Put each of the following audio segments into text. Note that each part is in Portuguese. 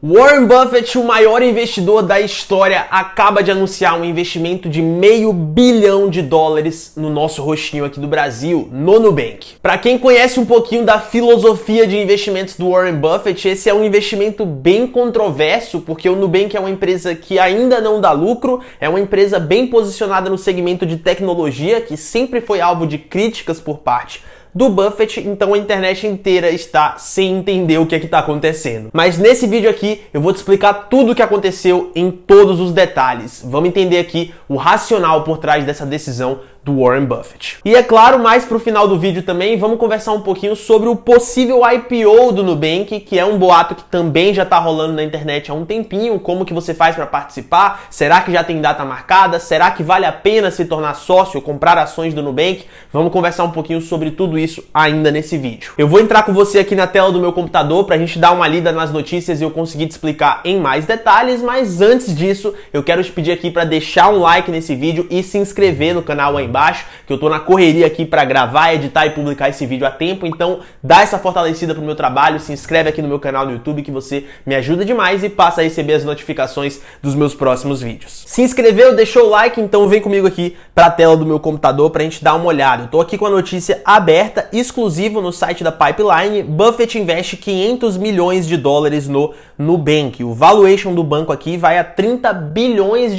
Warren Buffett, o maior investidor da história, acaba de anunciar um investimento de $500 bilhão no nosso rostinho aqui do Brasil, no Nubank. Para quem conhece um pouquinho da filosofia de investimentos do Warren Buffett, esse é um investimento bem controverso, porque o Nubank é uma empresa que ainda não dá lucro, é uma empresa bem posicionada no segmento de tecnologia, que sempre foi alvo de críticas por parte do Buffett, então a internet inteira está sem entender o que é que está acontecendo. Mas nesse vídeo aqui eu vou te explicar tudo o que aconteceu em todos os detalhes. Vamos entender aqui o racional por trás dessa decisão do Warren Buffett. E é claro, mais pro final do vídeo também, vamos conversar um pouquinho sobre o possível IPO do Nubank, que é um boato que também já tá rolando na internet há um tempinho. Como que você faz para participar? Será que já tem data marcada? Será que vale a pena se tornar sócio, comprar ações do Nubank? Vamos conversar um pouquinho sobre tudo isso ainda nesse vídeo. Eu vou entrar com você aqui na tela do meu computador pra gente dar uma lida nas notícias e eu conseguir te explicar em mais detalhes, mas antes disso, eu quero te pedir aqui para deixar um like nesse vídeo e se inscrever no canal aí embaixo, que eu tô na correria aqui para gravar, editar e publicar esse vídeo a tempo, então dá essa fortalecida pro meu trabalho, se inscreve aqui no meu canal no YouTube que você me ajuda demais e passa a receber as notificações dos meus próximos vídeos. Se inscreveu, deixou o like, então vem comigo aqui pra tela do meu computador pra gente dar uma olhada. Eu tô aqui com a notícia aberta, exclusivo no site da Pipeline. Buffett investe $500 milhões no Nubank. O valuation do banco aqui vai a $30 bilhões,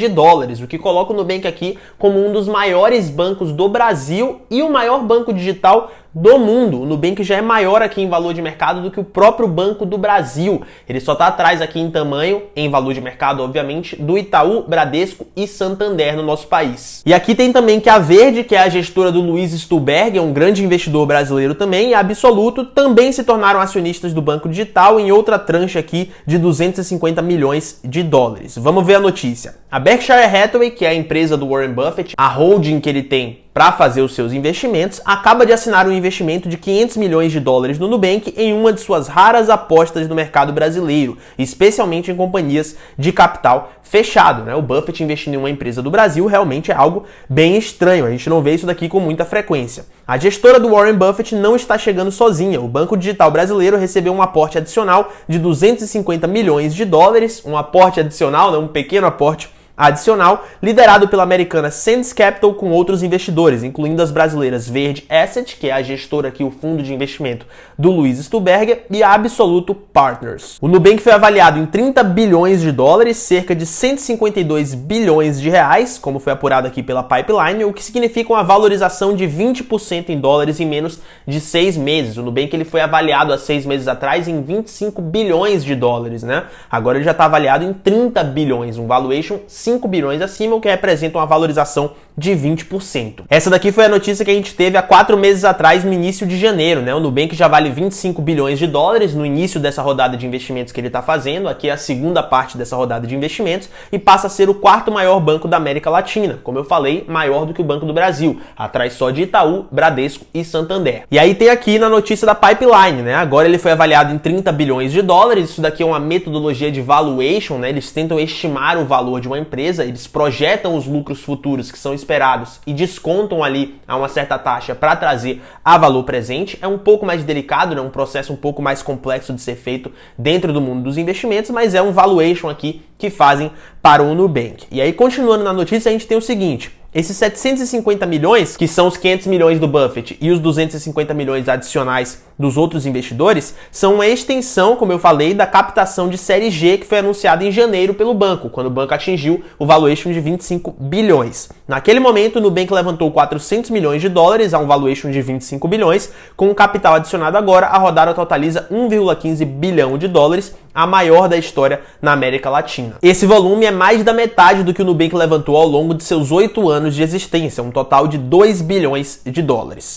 o que coloca o Nubank aqui como um dos maiores bancos do Brasil e o maior banco digital do mundo. O Nubank já é maior aqui em valor de mercado do que o próprio Banco do Brasil. Ele só está atrás aqui em tamanho, em valor de mercado, obviamente, do Itaú, Bradesco e Santander no nosso país. E aqui tem também que a Verde, que é a gestora do Luiz Stuberger, um grande investidor brasileiro também, e a Absoluto também se tornaram acionistas do Banco Digital em outra tranche aqui de $250 milhões. Vamos ver a notícia. A Berkshire Hathaway, que é a empresa do Warren Buffett, a holding que ele tem para fazer os seus investimentos, acaba de assinar um investimento de $500 milhões no Nubank em uma de suas raras apostas no mercado brasileiro, especialmente em companhias de capital fechado, né? O Buffett investindo em uma empresa do Brasil realmente é algo bem estranho, a gente não vê isso daqui com muita frequência. A gestora do Warren Buffett não está chegando sozinha, o Banco Digital Brasileiro recebeu um aporte adicional de $250 milhões, um aporte adicional, né? Um pequeno aporte adicional, liderado pela americana Sands Capital com outros investidores, incluindo as brasileiras Verde Asset, que é a gestora aqui, o fundo de investimento do Luiz Stuberger, e a Absoluto Partners. O Nubank foi avaliado em $30 bilhões, cerca de R$152 bilhões, como foi apurado aqui pela Pipeline, o que significa uma valorização de 20% em dólares em menos de 6 meses. O Nubank ele foi avaliado há 6 meses atrás em $25 bilhões, né? Agora ele já está avaliado em 30 bilhões, um valuation 5 bilhões acima, o que representa uma valorização de 20%. Essa daqui foi a notícia que a gente teve há 4 meses atrás, no início de janeiro, né? O Nubank já vale $25 bilhões no início dessa rodada de investimentos que ele está fazendo. Aqui é a segunda parte dessa rodada de investimentos e passa a ser o quarto maior banco da América Latina. Como eu falei, maior do que o Banco do Brasil, atrás só de Itaú, Bradesco e Santander. E aí tem aqui na notícia da Pipeline, né? Agora ele foi avaliado em $30 bilhões. Isso daqui é uma metodologia de valuation, né? Eles tentam estimar o valor de uma empresa, eles projetam os lucros futuros que são esperados e descontam ali a uma certa taxa para trazer a valor presente. É um pouco mais delicado, né? Um processo um pouco mais complexo de ser feito dentro do mundo dos investimentos, mas é um valuation aqui que fazem para o Nubank. E aí, continuando na notícia, a gente tem o seguinte: esses 750 milhões, que são os 500 milhões do Buffett e os 250 milhões adicionais dos outros investidores, são uma extensão, como eu falei, da captação de série G que foi anunciada em janeiro pelo banco, quando o banco atingiu o valuation de 25 bilhões. Naquele momento, o Nubank levantou $400 milhões a um valuation de 25 bilhões, com o capital adicionado agora, a rodada totaliza $1,15 bilhão, a maior da história na América Latina. Esse volume é mais da metade do que o Nubank levantou ao longo de seus 8 anos de existência, um total de $2 bilhões.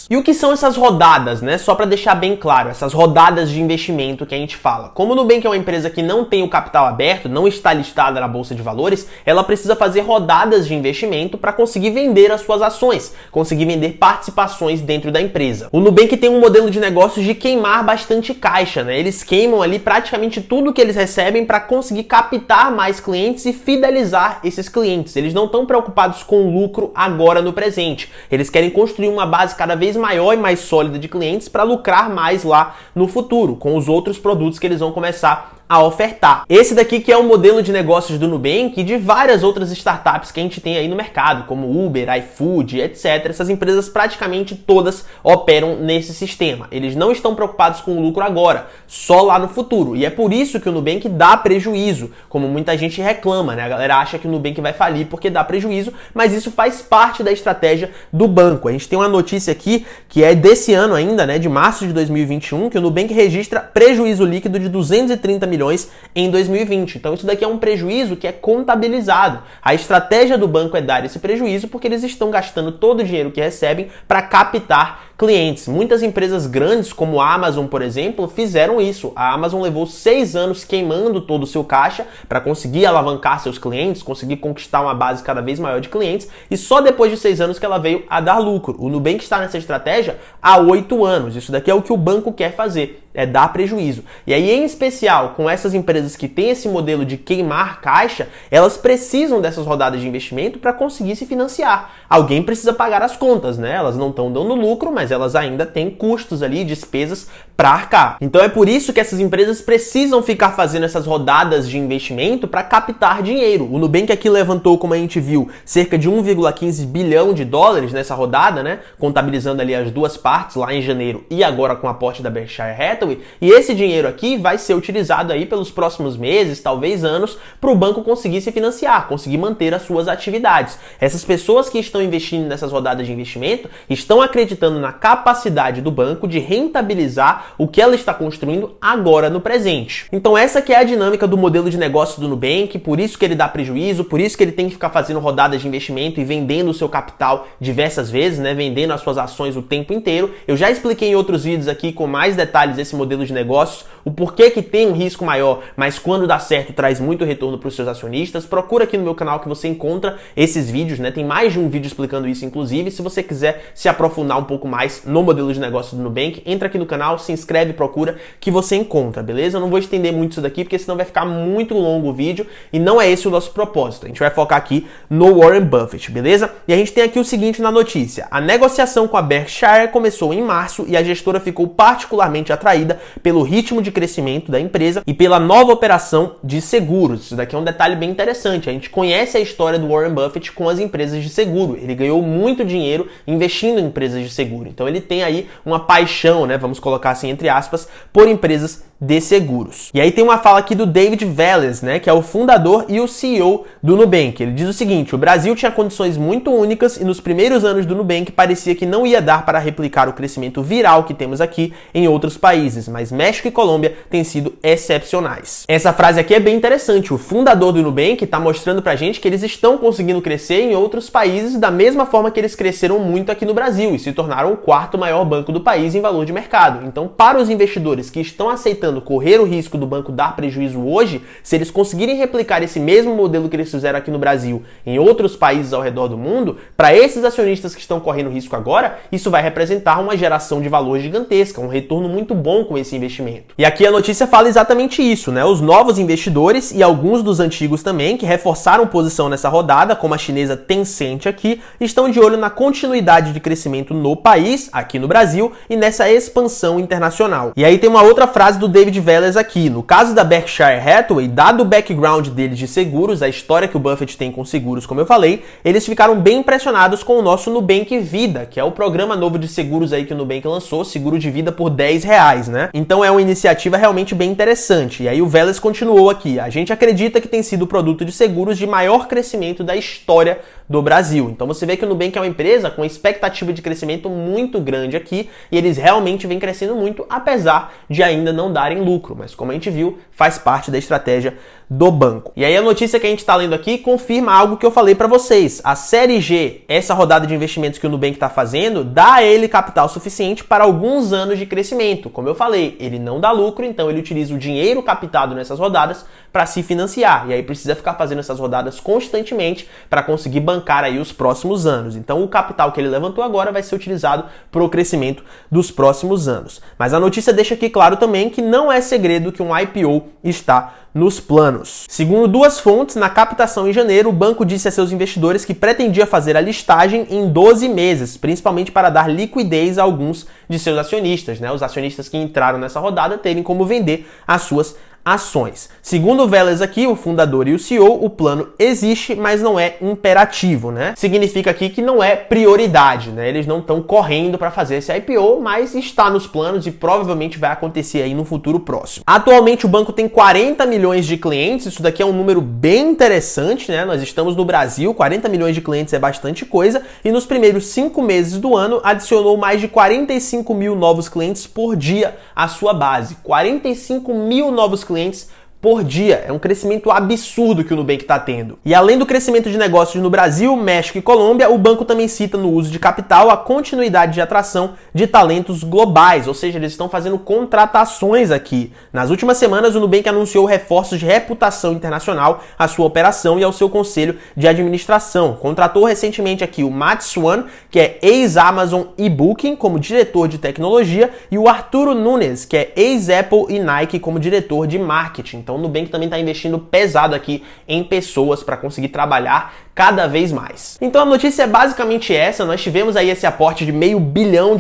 E o que são essas rodadas, né? Só para deixar bem claro, essas rodadas de investimento que a gente fala. Como o Nubank é uma empresa que não tem o capital aberto, não está listada na Bolsa de Valores, ela precisa fazer rodadas de investimento para conseguir vender as suas ações, conseguir vender participações dentro da empresa. O Nubank tem um modelo de negócios de queimar bastante caixa, né? Eles queimam ali praticamente tudo que eles recebem para conseguir captar mais clientes e fidelizar esses clientes. Eles não estão preocupados com o lucro agora no presente. Eles querem construir uma base cada vez maior e mais sólida de clientes para lucrar mais lá no futuro, com os outros produtos que eles vão começar a ofertar. Esse daqui que é o modelo de negócios do Nubank e de várias outras startups que a gente tem aí no mercado, como Uber, iFood, etc. Essas empresas praticamente todas operam nesse sistema. Eles não estão preocupados com o lucro agora, só lá no futuro. E é por isso que o Nubank dá prejuízo, como muita gente reclama, né? A galera acha que o Nubank vai falir porque dá prejuízo, mas isso faz parte da estratégia do banco. A gente tem uma notícia aqui que é desse ano ainda, né, de março de 2021, que o Nubank registra prejuízo líquido de 230 milhões em 2020. Então isso daqui é um prejuízo que é contabilizado. A estratégia do banco é dar esse prejuízo porque eles estão gastando todo o dinheiro que recebem para captar clientes. Muitas empresas grandes, como a Amazon, por exemplo, fizeram isso. A Amazon levou 6 anos queimando todo o seu caixa para conseguir alavancar seus clientes, conseguir conquistar uma base cada vez maior de clientes, e só depois de 6 anos que ela veio a dar lucro. O Nubank está nessa estratégia há 8 anos. Isso daqui é o que o banco quer fazer, é dar prejuízo. E aí, em especial, com essas empresas que têm esse modelo de queimar caixa, elas precisam dessas rodadas de investimento para conseguir se financiar. Alguém precisa pagar as contas, né? Elas não estão dando lucro, mas elas ainda têm custos ali, despesas para arcar. Então é por isso que essas empresas precisam ficar fazendo essas rodadas de investimento para captar dinheiro. O Nubank aqui levantou, como a gente viu, cerca de 1,15 bilhão de dólares nessa rodada, né? Contabilizando ali as duas partes, lá em janeiro e agora com o aporte da Berkshire Hathaway. E esse dinheiro aqui vai ser utilizado aí pelos próximos meses, talvez anos, para o banco conseguir se financiar, conseguir manter as suas atividades. Essas pessoas que estão investindo nessas rodadas de investimento estão acreditando na capacidade do banco de rentabilizar o que ela está construindo agora no presente. Então essa que é a dinâmica do modelo de negócio do Nubank, por isso que ele dá prejuízo, por isso que ele tem que ficar fazendo rodadas de investimento e vendendo o seu capital diversas vezes, né, vendendo as suas ações o tempo inteiro. Eu já expliquei em outros vídeos aqui com mais detalhes esse modelo de negócios, o porquê que tem um risco maior, mas quando dá certo traz muito retorno para os seus acionistas. Procura aqui no meu canal que você encontra esses vídeos, né? Tem mais de um vídeo explicando isso, inclusive. Se você quiser se aprofundar um pouco mais no modelo de negócio do Nubank, entra aqui no canal, se inscreve, procura que você encontra, beleza? Eu não vou estender muito isso daqui, porque senão vai ficar muito longo o vídeo e não é esse o nosso propósito. A gente vai focar aqui no Warren Buffett, beleza? E a gente tem aqui o seguinte na notícia: a negociação com a Berkshire começou em março e a gestora ficou particularmente atraída pelo ritmo de crescimento da empresa e pela nova operação de seguros. Isso daqui é um detalhe bem interessante. A gente conhece a história do Warren Buffett com as empresas de seguro. Ele ganhou muito dinheiro investindo em empresas de seguro. Então ele tem aí uma paixão, né, vamos colocar assim entre aspas, por empresas de seguros. E aí tem uma fala aqui do David Vélez, né, que é o fundador e o CEO do Nubank. Ele diz o seguinte: o Brasil tinha condições muito únicas e nos primeiros anos do Nubank parecia que não ia dar para replicar o crescimento viral que temos aqui em outros países, mas México e Colômbia têm sido excepcionais. Essa frase aqui é bem interessante. O fundador do Nubank está mostrando pra gente que eles estão conseguindo crescer em outros países da mesma forma que eles cresceram muito aqui no Brasil e se tornaram o quarto maior banco do país em valor de mercado. Então, para os investidores que estão aceitando correr o risco do banco dar prejuízo hoje, se eles conseguirem replicar esse mesmo modelo que eles fizeram aqui no Brasil em outros países ao redor do mundo, para esses acionistas que estão correndo risco agora, isso vai representar uma geração de valor gigantesca, um retorno muito bom com esse investimento. E aqui a notícia fala exatamente isso, né? Os novos investidores e alguns dos antigos também, que reforçaram posição nessa rodada, como a chinesa Tencent aqui, estão de olho na continuidade de crescimento no país, aqui no Brasil, e nessa expansão internacional. E aí tem uma outra frase do David Vélez aqui: no caso da Berkshire Hathaway, dado o background deles de seguros, a história que o Buffett tem com seguros, como eu falei, eles ficaram bem impressionados com o nosso Nubank Vida, que é o programa novo de seguros aí que o Nubank lançou, seguro de vida por R$10, né? Então é uma iniciativa realmente bem interessante. E aí o Vélez continuou aqui: a gente acredita que tem sido o produto de seguros de maior crescimento da história do Brasil. Então você vê que o Nubank é uma empresa com expectativa de crescimento muito grande aqui e eles realmente vêm crescendo muito, apesar de ainda não darem lucro, mas como a gente viu, faz parte da estratégia do banco. E aí a notícia que a gente está lendo aqui confirma algo que eu falei para vocês. A Série G, essa rodada de investimentos que o Nubank está fazendo, dá a ele capital suficiente para alguns anos de crescimento. Como eu falei, ele não dá lucro, então ele utiliza o dinheiro captado nessas rodadas para se financiar. E aí precisa ficar fazendo essas rodadas constantemente para conseguir bancar aí os próximos anos. Então o capital que ele levantou agora vai ser utilizado para o crescimento dos próximos anos. Mas a notícia deixa aqui claro também que não é segredo que um IPO está nos planos. Segundo duas fontes, na captação em janeiro, o banco disse a seus investidores que pretendia fazer a listagem em 12 meses, principalmente para dar liquidez a alguns de seus acionistas, né? Os acionistas que entraram nessa rodada terem como vender as suas ações. Segundo o Veles aqui, o fundador e o CEO, o plano existe, mas não é imperativo, né? Significa aqui que não é prioridade, né? Eles não estão correndo para fazer esse IPO, mas está nos planos e provavelmente vai acontecer aí no futuro próximo. Atualmente o banco tem 40 milhões de clientes, isso daqui é um número bem interessante, né? Nós estamos no Brasil, 40 milhões de clientes é bastante coisa, e nos primeiros 5 meses do ano adicionou mais de 45 mil novos clientes por dia à sua base. 45 mil novos clientes por dia. É um crescimento absurdo que o Nubank está tendo. E além do crescimento de negócios no Brasil, México e Colômbia, o banco também cita no uso de capital a continuidade de atração de talentos globais, ou seja, eles estão fazendo contratações aqui. Nas últimas semanas, o Nubank anunciou reforços de reputação internacional à sua operação e ao seu conselho de administração. Contratou recentemente aqui o Matt Swan, que é ex-Amazon e Booking, como diretor de tecnologia, e o Arturo Nunes, que é ex-Apple e Nike, como diretor de marketing. Então o Nubank também está investindo pesado aqui em pessoas para conseguir trabalhar cada vez mais. Então a notícia é basicamente essa. Nós tivemos aí esse aporte de $500 milhão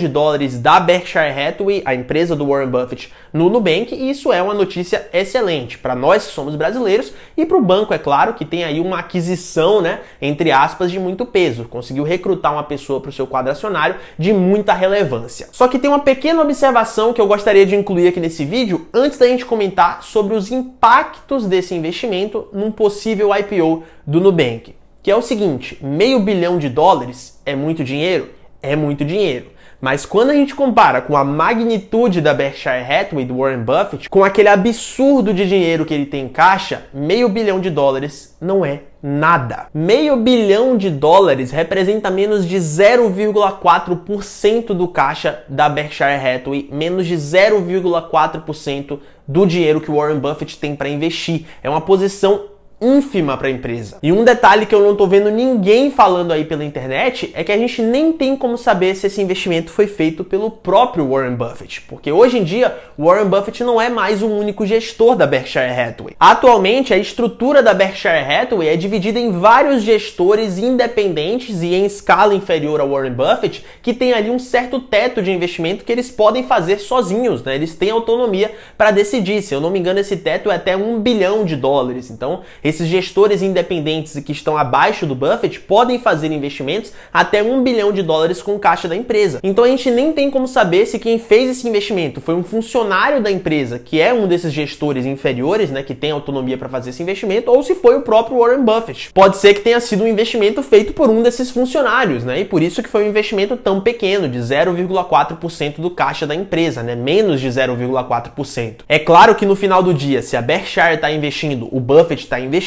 da Berkshire Hathaway, a empresa do Warren Buffett, no Nubank, e isso é uma notícia excelente para nós que somos brasileiros e para o banco, é claro, que tem aí uma aquisição, né, entre aspas, de muito peso. Conseguiu recrutar uma pessoa para o seu quadro acionário de muita relevância. Só que tem uma pequena observação que eu gostaria de incluir aqui nesse vídeo antes da gente comentar sobre os impactos desse investimento num possível IPO do Nubank. Que é o seguinte, $500 milhão é muito dinheiro? É muito dinheiro. Mas quando a gente compara com a magnitude da Berkshire Hathaway, do Warren Buffett, com aquele absurdo de dinheiro que ele tem em caixa, $500 milhão não é nada. $500 milhão representa menos de 0,4% do caixa da Berkshire Hathaway, menos de 0,4% do dinheiro que o Warren Buffett tem para investir. É uma posição ínfima para a empresa. E um detalhe que eu não tô vendo ninguém falando aí pela internet é que a gente nem tem como saber se esse investimento foi feito pelo próprio Warren Buffett, porque hoje em dia o Warren Buffett não é mais o único gestor da Berkshire Hathaway. Atualmente a estrutura da Berkshire Hathaway é dividida em vários gestores independentes e em escala inferior ao Warren Buffett, que tem ali um certo teto de investimento que eles podem fazer sozinhos, né? Eles têm autonomia para decidir. Se eu não me engano, esse teto é até $1 bilhão. Então esses gestores independentes e que estão abaixo do Buffett podem fazer investimentos até $1 bilhão com o caixa da empresa. Então a gente nem tem como saber se quem fez esse investimento foi um funcionário da empresa, que é um desses gestores inferiores, né, que tem autonomia para fazer esse investimento, ou se foi o próprio Warren Buffett. Pode ser que tenha sido um investimento feito por um desses funcionários, né, e por isso que foi um investimento tão pequeno, de 0,4% do caixa da empresa, né, menos de 0,4%. É claro que no final do dia, se a Berkshire está investindo, o Buffett está investindo,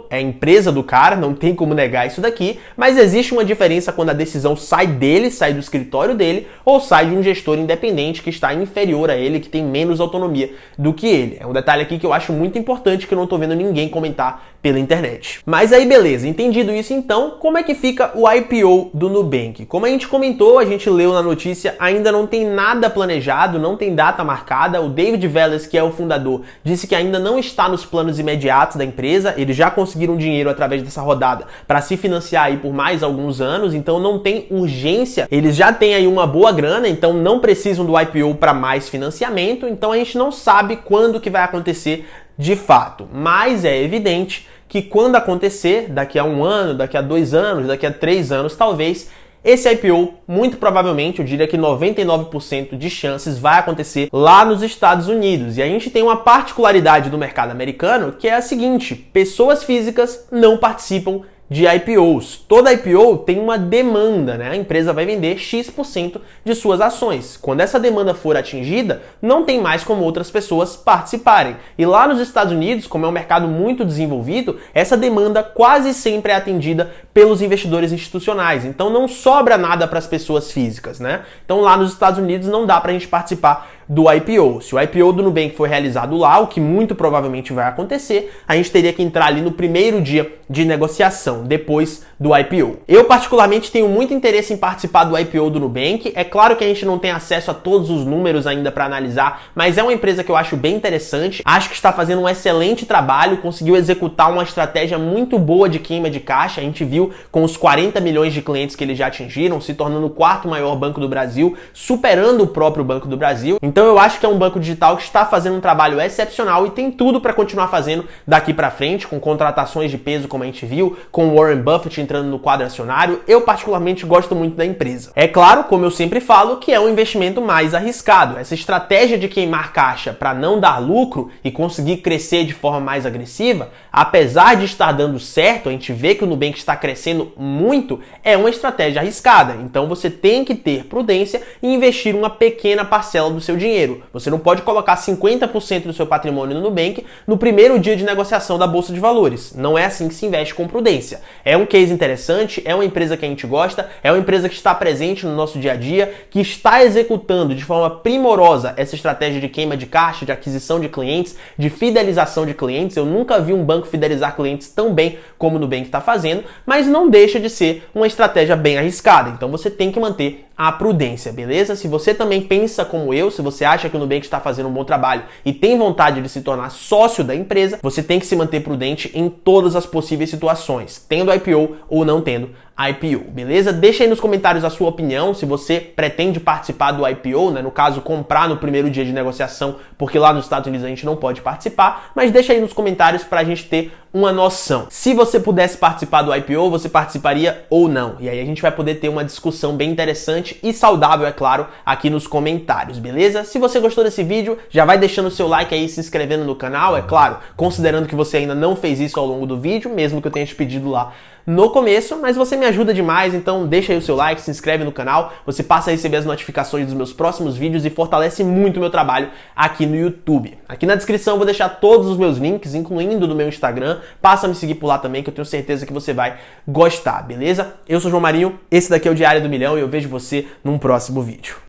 é a empresa do cara, não tem como negar isso daqui, mas existe uma diferença quando a decisão sai dele, sai do escritório dele, ou sai de um gestor independente que está inferior a ele, que tem menos autonomia do que ele. É um detalhe aqui que eu acho muito importante, que eu não tô vendo ninguém comentar pela internet. Mas aí beleza, entendido isso então, como é que fica o IPO do Nubank? Como a gente comentou, a gente leu na notícia, ainda não tem nada planejado, não tem data marcada. O David Veles, que é o fundador, disse que ainda não está nos planos imediatos da empresa. Eles já conseguiram dinheiro através dessa rodada para se financiar aí por mais alguns anos, então não tem urgência. Eles já têm aí uma boa grana, então não precisam do IPO para mais financiamento, então a gente não sabe quando que vai acontecer de fato. Mas é evidente que quando acontecer, daqui a 1 ano, daqui a 2 anos, daqui a 3 anos, talvez, esse IPO, muito provavelmente, eu diria que 99% de chances vai acontecer lá nos Estados Unidos. E a gente tem uma particularidade do mercado americano que é a seguinte: pessoas físicas não participam de IPOs. Toda IPO tem uma demanda, né? A empresa vai vender X% de suas ações. Quando essa demanda for atingida, não tem mais como outras pessoas participarem. E lá nos Estados Unidos, como é um mercado muito desenvolvido, essa demanda quase sempre é atendida pelos investidores institucionais. Então não sobra nada para as pessoas físicas, né? Então lá nos Estados Unidos não dá para a gente participar do IPO. Se o IPO do Nubank for realizado lá, o que muito provavelmente vai acontecer, a gente teria que entrar ali no primeiro dia de negociação, depois do IPO. Eu particularmente tenho muito interesse em participar do IPO do Nubank. É claro que a gente não tem acesso a todos os números ainda para analisar, mas é uma empresa que eu acho bem interessante. Acho que está fazendo um excelente trabalho, conseguiu executar uma estratégia muito boa de queima de caixa. A gente viu com os 40 milhões de clientes que eles já atingiram, se tornando o 4º maior banco do Brasil, superando o próprio Banco do Brasil. Então eu acho que é um banco digital que está fazendo um trabalho excepcional e tem tudo para continuar fazendo daqui para frente, com contratações de peso como a gente viu, com o Warren Buffett entrando no quadro acionário. Eu particularmente gosto muito da empresa. É claro, como eu sempre falo, que é um investimento mais arriscado. Essa estratégia de queimar caixa para não dar lucro e conseguir crescer de forma mais agressiva, apesar de estar dando certo, a gente vê que o Nubank está crescendo muito, é uma estratégia arriscada. Então você tem que ter prudência e investir uma pequena parcela do seu dinheiro. Você não pode colocar 50% do seu patrimônio no Nubank no primeiro dia de negociação da Bolsa de Valores. Não é assim que se investe com prudência. É um case interessante, é uma empresa que a gente gosta, é uma empresa que está presente no nosso dia a dia, que está executando de forma primorosa essa estratégia de queima de caixa, de aquisição de clientes, de fidelização de clientes. Eu nunca vi um banco fidelizar clientes tão bem como o Nubank está fazendo, mas não deixa de ser uma estratégia bem arriscada. Então você tem que manter a prudência, beleza? Se você também pensa como eu, se você acha que o Nubank está fazendo um bom trabalho e tem vontade de se tornar sócio da empresa, você tem que se manter prudente em todas as possíveis situações, tendo IPO ou não tendo IPO, beleza? Deixa aí nos comentários a sua opinião, se você pretende participar do IPO, né? No caso, comprar no primeiro dia de negociação, porque lá nos Estados Unidos a gente não pode participar, mas deixa aí nos comentários pra gente ter uma noção. Se você pudesse participar do IPO, você participaria ou não? E aí a gente vai poder ter uma discussão bem interessante e saudável, é claro, aqui nos comentários, beleza? Se você gostou desse vídeo, já vai deixando o seu like aí, se inscrevendo no canal, é claro, considerando que você ainda não fez isso ao longo do vídeo, mesmo que eu tenha te pedido lá no começo, mas você me ajuda demais, então deixa aí o seu like, se inscreve no canal, você passa a receber as notificações dos meus próximos vídeos e fortalece muito o meu trabalho aqui no YouTube. Aqui na descrição eu vou deixar todos os meus links, incluindo do meu Instagram, passa a me seguir por lá também, que eu tenho certeza que você vai gostar, beleza? Eu sou o João Marinho, esse daqui é o Diário do Milhão e eu vejo você num próximo vídeo.